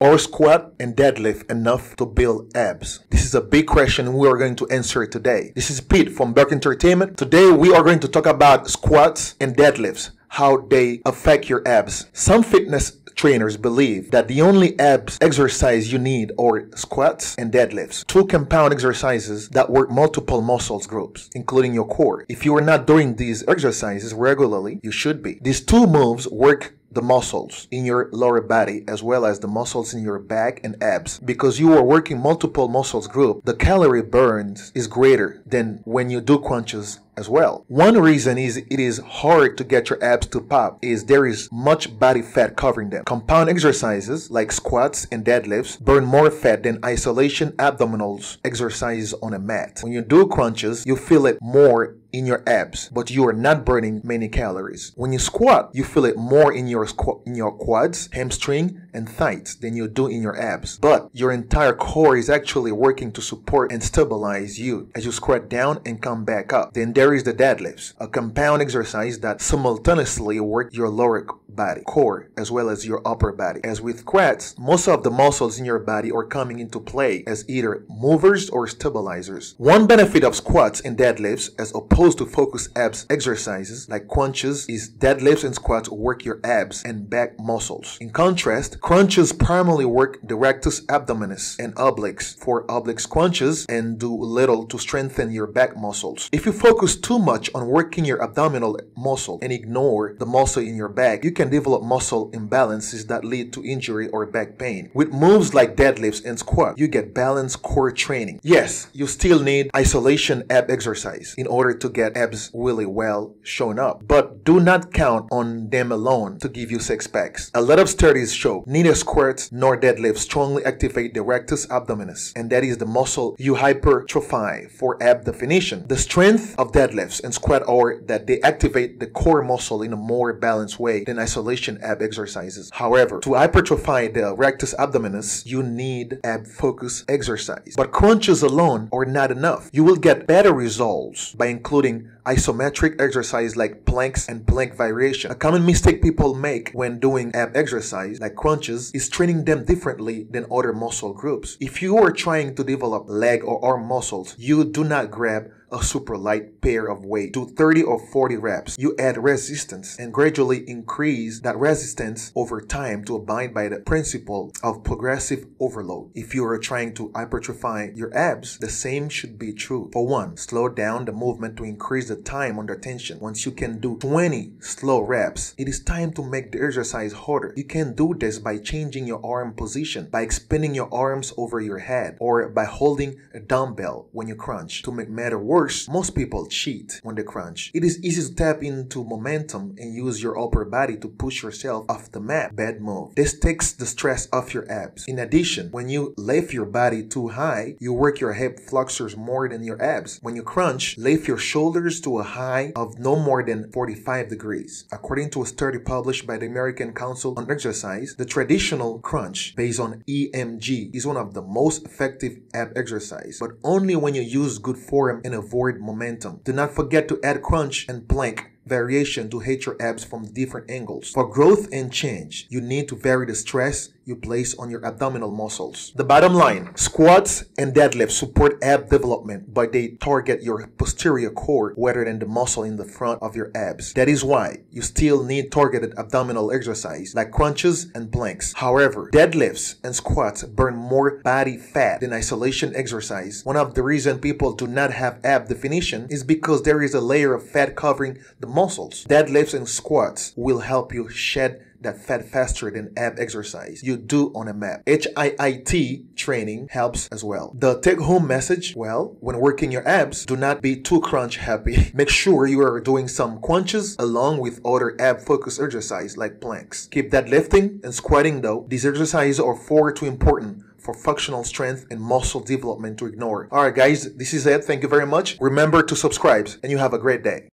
Or squat and deadlift enough to build abs? This is a big question we are going to answer today. This is Pete from Burke Entertainment. Today we are going to talk about squats and deadlifts, how they affect your abs. Some fitness trainers believe that the only abs exercise you need are squats and deadlifts, two compound exercises that work multiple muscles groups, including your core. If you are not doing these exercises regularly, you should be. These two moves work the muscles in your lower body as well as the muscles in your back and abs. Because you are working multiple muscles group, the calorie burns is greater than when you do crunches as well. One reason is it is hard to get your abs to pop is there is much body fat covering them. Compound exercises like squats and deadlifts burn more fat than isolation abdominals exercises on a mat. When you do crunches, you feel it more in your abs, but you are not burning many calories. When you squat, you feel it more in your quads, hamstring, and thighs than you do in your abs. But your entire core is actually working to support and stabilize you as you squat down and come back up. Then there is the deadlifts, a compound exercise that simultaneously work your lower body, core, as well as your upper body. As with squats, most of the muscles in your body are coming into play as either movers or stabilizers. One benefit of squats and deadlifts as opposed to focus abs exercises like crunches is deadlifts and squats work your abs and back muscles. In contrast, crunches primarily work the rectus abdominis and obliques for oblique crunches and do little to strengthen your back muscles. If you focus too much on working your abdominal muscle and ignore the muscle in your back, you can develop muscle imbalances that lead to injury or back pain. With moves like deadlifts and squat, you get balanced core training. Yes, you still need isolation ab exercise in order to get abs really well shown up, but do not count on them alone to give you six packs. A lot of studies show neither squats nor deadlifts strongly activate the rectus abdominis, and that is the muscle you hypertrophy for ab definition. The strength of deadlifts and squat are that they activate the core muscle in a more balanced way than isolation ab exercises. However, to hypertrophy the rectus abdominis, you need ab focus exercise. But crunches alone are not enough. You will get better results by including isometric exercise like planks and plank variation. A common mistake people make when doing ab exercise like crunches is training them differently than other muscle groups. If you are trying to develop leg or arm muscles, you do not grab a super light pair of weight. Do 30 or 40 reps. You add resistance and gradually increase that resistance over time to abide by the principle of progressive overload. If you are trying to hypertrophy your abs, the same should be true. For one, slow down the movement to increase the time under tension. Once you can do 20 slow reps, it is time to make the exercise harder. You can do this by changing your arm position, by extending your arms over your head, or by holding a dumbbell when you crunch. To make matter worse, most people cheat when they crunch. It is easy to tap into momentum and use your upper body to push yourself off the mat. Bad move. This takes the stress off your abs. In addition, when you lift your body too high, you work your hip flexors more than your abs. When you crunch, lift your shoulders to a high of no more than 45 degrees. According to a study published by the American Council on Exercise, the traditional crunch based on EMG is one of the most effective ab exercise, but only when you use good form and avoid momentum. Do not forget to add crunch and plank variation to hit your abs from different angles. For growth and change, you need to vary the stress you place on your abdominal muscles. The bottom line, squats and deadlifts support ab development, but they target your posterior core rather than the muscle in the front of your abs. That is why you still need targeted abdominal exercise like crunches and planks. However, deadlifts and squats burn more body fat than isolation exercise. One of the reasons people do not have ab definition is because there is a layer of fat covering the muscles. Deadlifts and squats will help you shed that fat faster than ab exercise you do on a mat. HIIT training helps as well. The take-home message, well, when working your abs, do not be too crunch happy. Make sure you are doing some crunches along with other ab-focused exercise like planks. Keep deadlifting and squatting though. These exercises are far too important for functional strength and muscle development to ignore. Alright guys, this is it. Thank you very much. Remember to subscribe and you have a great day.